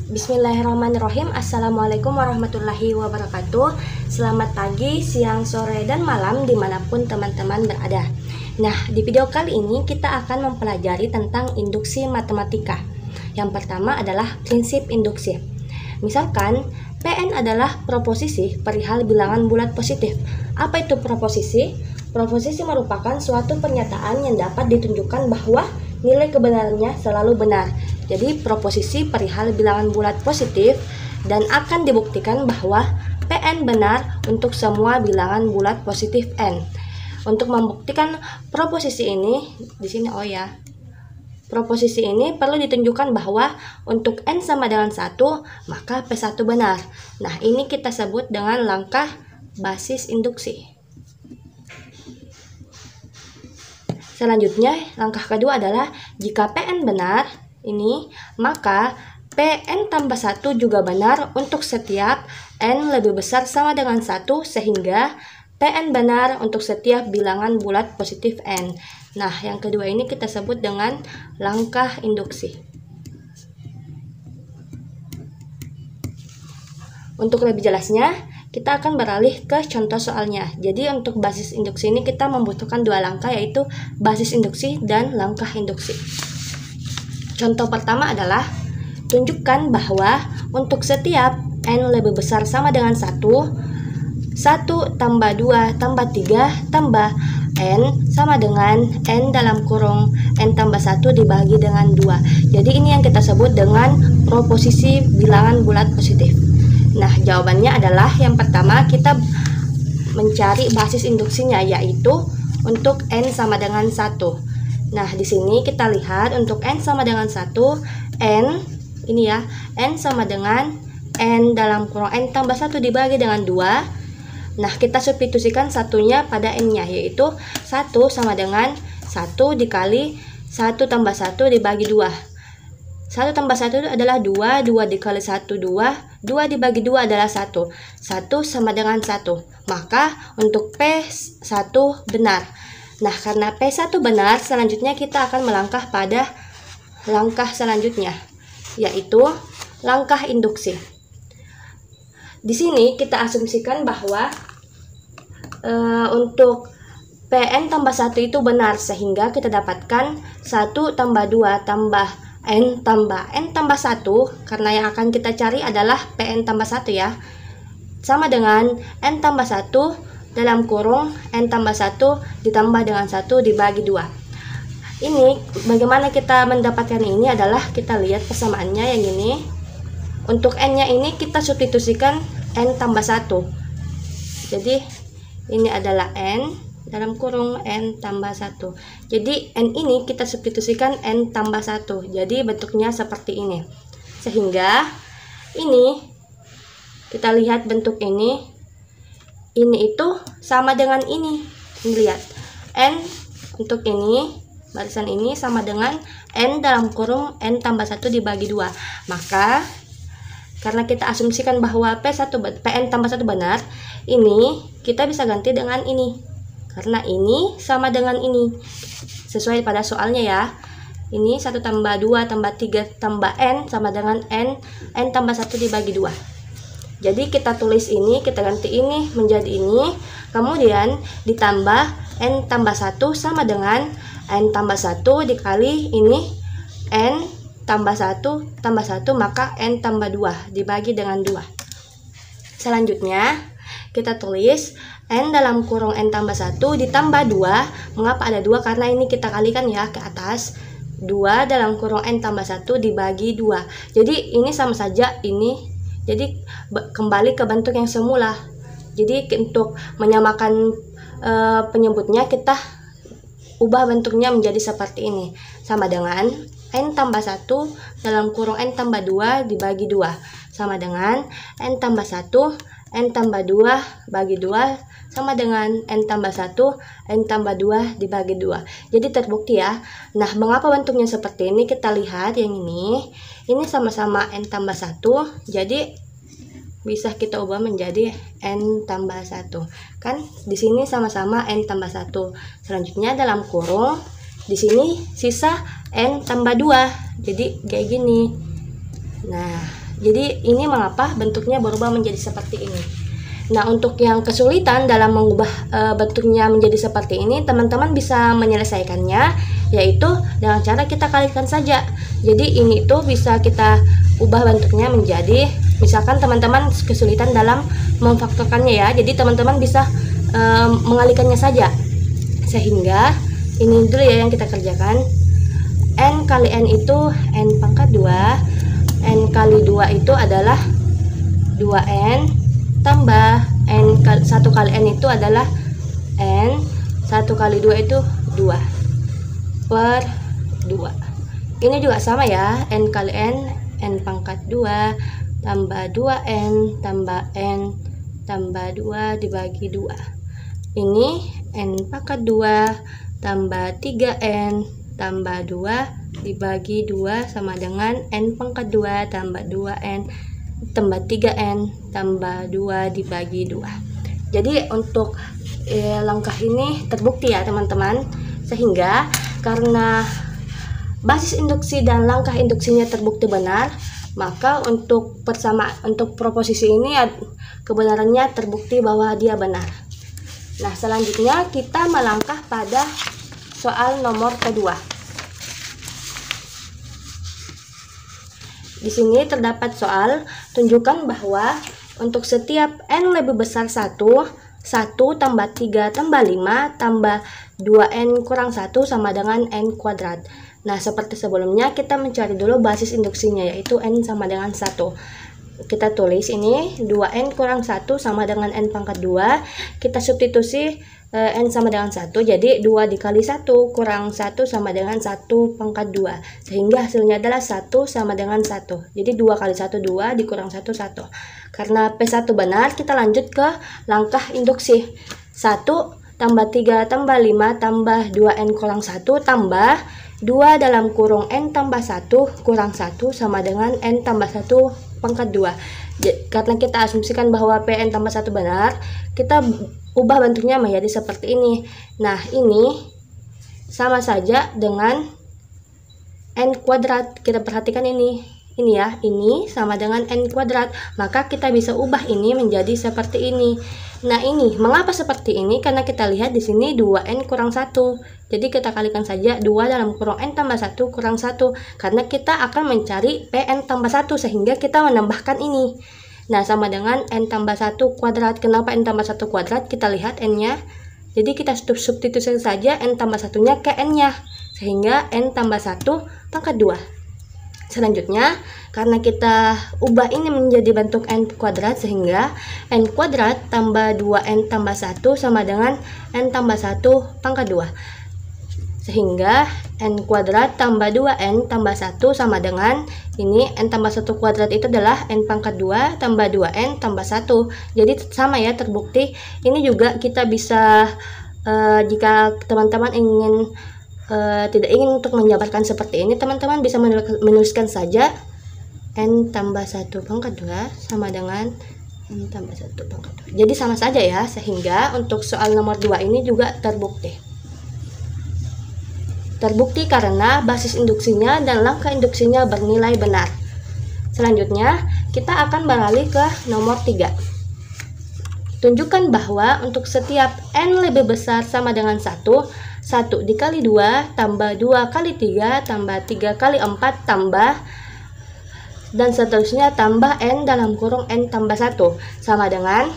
Bismillahirrahmanirrahim. Assalamualaikum warahmatullahi wabarakatuh. Selamat pagi, siang, sore, dan malam dimanapun teman-teman berada. Nah, di video kali ini kita akan mempelajari tentang induksi matematika. Yang pertama adalah prinsip induksi. Misalkan Pn adalah proposisi perihal bilangan bulat positif. Apa itu proposisi? Proposisi merupakan suatu pernyataan yang dapat ditunjukkan bahwa nilai kebenarannya selalu benar. Jadi proposisi perihal bilangan bulat positif dan akan dibuktikan bahwa Pn benar untuk semua bilangan bulat positif n. Untuk membuktikan proposisi ini, di sini proposisi ini perlu ditunjukkan bahwa untuk n sama dengan 1, maka P1 benar. Nah, ini kita sebut dengan langkah basis induksi. Selanjutnya, langkah kedua adalah jika Pn benar, maka Pn tambah 1 juga benar untuk setiap n lebih besar sama dengan 1, sehingga Pn benar untuk setiap bilangan bulat positif n. Nah, yang kedua ini kita sebut dengan langkah induksi. Untuk lebih jelasnya, kita akan beralih ke contoh soalnya. Jadi untuk basis induksi ini kita membutuhkan dua langkah, yaitu basis induksi dan langkah induksi. Contoh pertama adalah tunjukkan bahwa untuk setiap n lebih besar sama dengan 1 tambah 2 tambah 3 tambah n sama dengan n dalam kurung n tambah 1 dibagi dengan 2. Jadi ini yang kita sebut dengan proposisi bilangan bulat positif. Nah, jawabannya adalah yang pertama kita mencari basis induksinya, yaitu untuk n sama dengan 1. Nah, di sini kita lihat untuk n sama dengan 1, n sama dengan n dalam kurung n tambah 1 dibagi dengan 2. Nah, kita substitusikan satunya pada n-nya, yaitu 1 sama dengan 1 dikali 1 tambah 1 dibagi 2. 1 tambah 1 itu adalah 2, 2 dikali 1, 2 dibagi 2 adalah 1. 1 sama dengan 1. Maka untuk P1 benar. Nah, karena P1 benar, selanjutnya kita akan melangkah pada langkah selanjutnya, yaitu langkah induksi. Di sini kita asumsikan bahwa untuk Pn tambah 1 itu benar, sehingga kita dapatkan 1 tambah 2 tambah n tambah 1, karena yang akan kita cari adalah Pn tambah 1 ya, sama dengan n tambah 1 dalam kurung n tambah 1 ditambah dengan 1 dibagi 2. Ini bagaimana kita mendapatkan ini adalah kita lihat persamaannya yang ini. Untuk n-nya ini kita substitusikan n tambah 1. Jadi ini adalah n dalam kurung n tambah 1. Jadi n ini kita substitusikan n tambah 1. Jadi bentuknya seperti ini. Sehingga ini kita lihat bentuk ini itu sama dengan ini. Ini lihat. N untuk ini, barisan ini sama dengan n dalam kurung n tambah 1 dibagi 2. Maka karena kita asumsikan bahwa Pn tambah 1 benar, ini kita bisa ganti dengan ini. Karena ini sama dengan ini. Sesuai pada soalnya ya. Ini 1 tambah 2 tambah 3 tambah n sama dengan n tambah 1 dibagi 2. Jadi kita tulis ini, kita ganti ini menjadi ini, kemudian ditambah n tambah 1 sama dengan n tambah 1 dikali ini n tambah 1 tambah 1, maka n tambah 2 dibagi dengan 2. Selanjutnya kita tulis n dalam kurung n tambah 1 ditambah 2. Mengapa ada 2? Karena ini kita kalikan ya ke atas. 2 dalam kurung n tambah 1 dibagi 2. Jadi ini sama saja ini. Jadi kembali ke bentuk yang semula. Jadi untuk menyamakan penyebutnya, kita ubah bentuknya menjadi seperti ini. Sama dengan n tambah 1 dalam kurung n tambah 2 dibagi 2. Sama dengan n tambah 1, n tambah 2 bagi 2 sama dengan n tambah 1, n tambah 2 dibagi 2. Jadi terbukti ya. Nah, mengapa bentuknya seperti ini? Kita lihat yang ini. Ini sama-sama n tambah 1. Jadi bisa kita ubah menjadi n tambah 1. Kan di sini sama-sama n tambah 1. Selanjutnya dalam kurung di sini sisa n tambah 2. Jadi kayak gini. Nah, Jadi ini mengapa bentuknya berubah menjadi seperti ini. Nah, untuk yang kesulitan dalam mengubah bentuknya menjadi seperti ini, teman-teman bisa menyelesaikannya, yaitu dengan cara kita kalikan saja. Jadi ini tuh bisa kita ubah bentuknya menjadi, misalkan teman-teman kesulitan dalam memfaktorkannya ya, jadi teman-teman bisa mengalikannya saja. Sehingga ini dulu ya yang kita kerjakan. N kali N itu N pangkat 2, N kali 2 itu adalah 2N, tambah N kali 1 kali N itu adalah N, 1 kali 2 itu 2 per 2. Ini juga sama ya, N kali N pangkat 2 tambah 2N tambah N tambah 2 dibagi 2. Ini N pangkat 2 tambah 3N tambah 2 dibagi 2 sama dengan N pangkat 2 tambah 2N tambah 3N tambah 2 dibagi 2. Jadi untuk langkah ini terbukti ya teman-teman, sehingga karena basis induksi dan langkah induksinya terbukti benar, maka untuk proposisi ini kebenarannya terbukti bahwa dia benar. Nah, selanjutnya kita melangkah pada soal nomor kedua. Di sini terdapat soal, tunjukkan bahwa untuk setiap N lebih besar 1 tambah 3 tambah 5 tambah 2N kurang 1 sama dengan N kuadrat. Nah, seperti sebelumnya kita mencari dulu basis induksinya, yaitu N sama dengan 1. Kita tulis ini 2N kurang 1 sama dengan N pangkat 2. Kita substitusi N sama dengan 1, jadi 2 dikali 1 kurang 1 sama dengan 1 pangkat 2, sehingga hasilnya adalah 1 sama dengan 1. Jadi 2 kali 1 2 dikurang 1 1. Karena P1 benar, kita lanjut ke langkah induksi. 1 tambah 3 tambah 5 tambah 2N kurang 1 tambah 2 dalam kurung N tambah 1 kurang 1 sama dengan N tambah 1 pangkat 2. Karena kita asumsikan bahwa Pn tambah 1 benar, kita ubah bentuknya menjadi seperti ini. Nah, ini sama saja dengan N kuadrat. Kita perhatikan ini ya, ini sama dengan N kuadrat. Maka kita bisa ubah ini menjadi seperti ini. Nah, ini mengapa seperti ini? Karena kita lihat di sini 2N kurang 1. Jadi kita kalikan saja 2 dalam kurung N tambah 1 kurang 1. Karena kita akan mencari Pn tambah 1, sehingga kita menambahkan ini. Nah, sama dengan N tambah 1 kuadrat. Kenapa N tambah 1 kuadrat? Kita lihat N-nya. Jadi kita substitusi saja N tambah 1-nya ke N-nya. Sehingga N tambah 1 pangkat 2. Selanjutnya, karena kita ubah ini menjadi bentuk N kuadrat, sehingga N kuadrat tambah 2N tambah 1 sama dengan N tambah 1 pangkat 2. Sehingga N kuadrat tambah 2N tambah 1 sama dengan ini, N tambah 1 kuadrat itu adalah N pangkat 2 tambah 2N tambah 1. Jadi sama ya, terbukti. Ini juga kita bisa jika teman-teman ingin tidak ingin untuk menjabarkan seperti ini, teman-teman bisa menuliskan saja N tambah 1 pangkat 2 sama dengan N tambah 1 pangkat 2. Jadi sama saja ya, sehingga untuk soal nomor 2 ini juga terbukti. Terbukti karena basis induksinya dan langkah induksinya bernilai benar. Selanjutnya, kita akan beralih ke nomor 3. Tunjukkan bahwa untuk setiap N lebih besar sama dengan 1 dikali 2 tambah 2 kali 3 tambah 3 kali 4 tambah dan seterusnya tambah N dalam kurung N tambah 1 sama dengan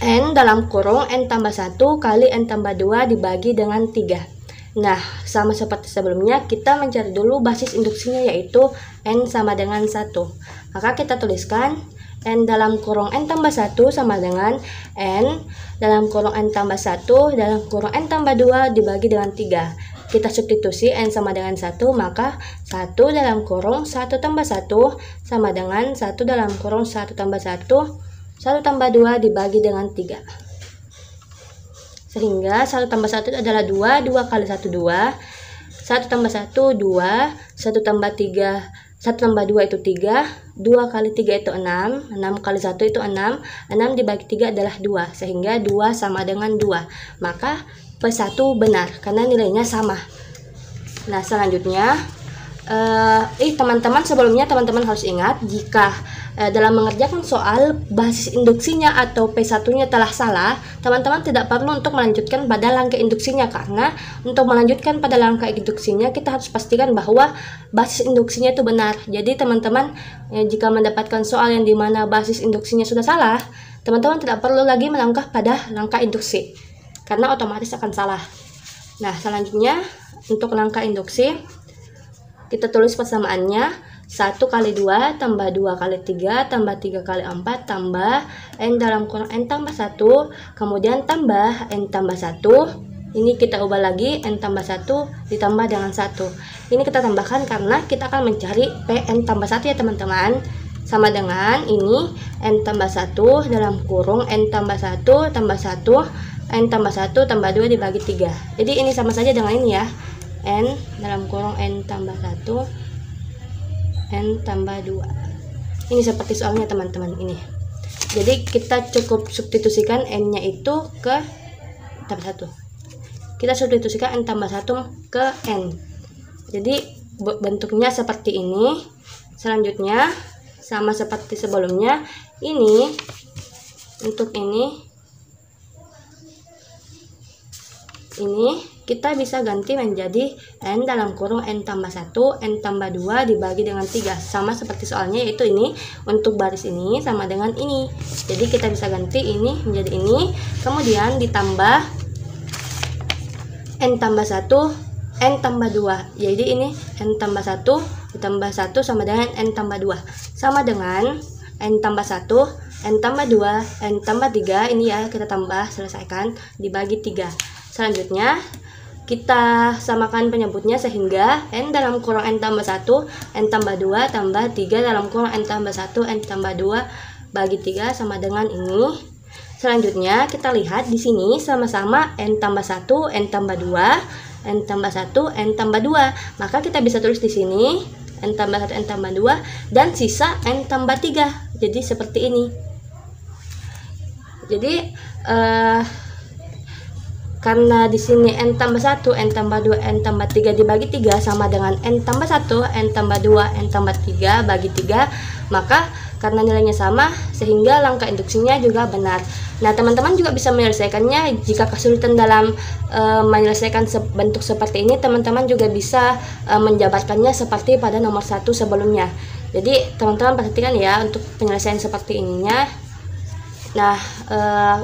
N dalam kurung N tambah 1 kali N tambah 2 dibagi dengan 3. Nah, sama seperti sebelumnya, kita mencari dulu basis induksinya, yaitu N sama dengan 1. Maka kita tuliskan N dalam kurung N tambah 1 sama dengan N dalam kurung N tambah 1 dalam kurung N tambah 2 dibagi dengan 3. Kita substitusi N sama dengan 1, maka 1 dalam kurung 1 tambah 1 sama dengan 1 dalam kurung 1 tambah 1 tambah 2 dibagi dengan 3. Sehingga 1 tambah 1 adalah 2, 2 kali 1 2, 1 tambah 1 2, 1 tambah 3, 1 tambah 2 itu 3, 2 kali 3 itu 6, 6 kali 1 itu 6, 6 dibagi 3 adalah 2, sehingga 2 sama dengan 2. Maka P1 benar, karena nilainya sama. Nah, selanjutnya teman-teman, sebelumnya teman-teman harus ingat, jika dalam mengerjakan soal basis induksinya atau P1-nya telah salah, teman-teman tidak perlu untuk melanjutkan pada langkah induksinya, karena untuk melanjutkan pada langkah induksinya kita harus pastikan bahwa basis induksinya itu benar. Jadi teman-teman jika mendapatkan soal yang dimana basis induksinya sudah salah, teman-teman tidak perlu lagi melangkah pada langkah induksi, karena otomatis akan salah. Nah, selanjutnya untuk langkah induksi kita tulis persamaannya 1 kali 2 tambah 2 kali 3 tambah 3 kali 4 tambah N dalam kurung N tambah 1, kemudian tambah N tambah 1. Ini kita ubah lagi, N tambah 1 ditambah dengan 1. Ini kita tambahkan karena kita akan mencari Pn tambah 1 ya teman-teman. Sama dengan ini N tambah 1 dalam kurung N tambah 1 tambah 1, N tambah 1 tambah 2 dibagi 3. Jadi ini sama saja dengan ini ya. N dalam kurung N tambah 1 N tambah 2. Ini seperti soalnya teman-teman ini. Jadi kita cukup substitusikan N nya itu ke tambah 1. Kita substitusikan N tambah 1 ke N. Jadi bentuknya seperti ini. Selanjutnya sama seperti sebelumnya, ini untuk ini kita bisa ganti menjadi N dalam kurung N tambah 1 N tambah 2 dibagi dengan 3, sama seperti soalnya, yaitu ini untuk baris ini sama dengan ini. Jadi kita bisa ganti ini menjadi ini, kemudian ditambah N tambah 1 N tambah 2. Jadi ini N tambah 1 ditambah 1 sama dengan N tambah 2, sama dengan N tambah 1 N tambah 2 N tambah 3. Ini ya kita tambah, selesaikan, dibagi 3. Selanjutnya kita samakan penyebutnya sehingga N dalam kurung N tambah 1 N tambah 2 tambah 3 dalam kurung N tambah 1 N tambah 2 bagi 3 sama dengan ini. Selanjutnya kita lihat di sini sama-sama N tambah 1 N tambah 2 N tambah 1 N tambah 2. Maka kita bisa tulis di sini N tambah 1 N tambah 2 dan sisa N tambah 3. Jadi seperti ini. Jadi karena di sini N tambah 1, N tambah 2, N tambah 3 dibagi 3 sama dengan N tambah 1, N tambah 2, N tambah 3 bagi 3, maka karena nilainya sama sehingga langkah induksinya juga benar. Nah, teman-teman juga bisa menyelesaikannya. Jika kesulitan dalam menyelesaikan bentuk seperti ini, teman-teman juga bisa menjabarkannya seperti pada nomor 1 sebelumnya. Jadi, teman-teman perhatikan ya untuk penyelesaian seperti ininya. Nah,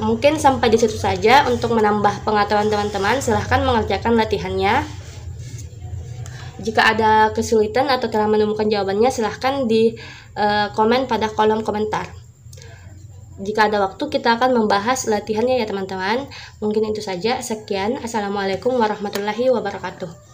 mungkin sampai di situ saja untuk menambah pengetahuan teman-teman. Silahkan mengerjakan latihannya. Jika ada kesulitan atau telah menemukan jawabannya, silahkan di komen pada kolom komentar. Jika ada waktu, kita akan membahas latihannya ya teman-teman. Mungkin itu saja. Sekian. Assalamualaikum warahmatullahi wabarakatuh.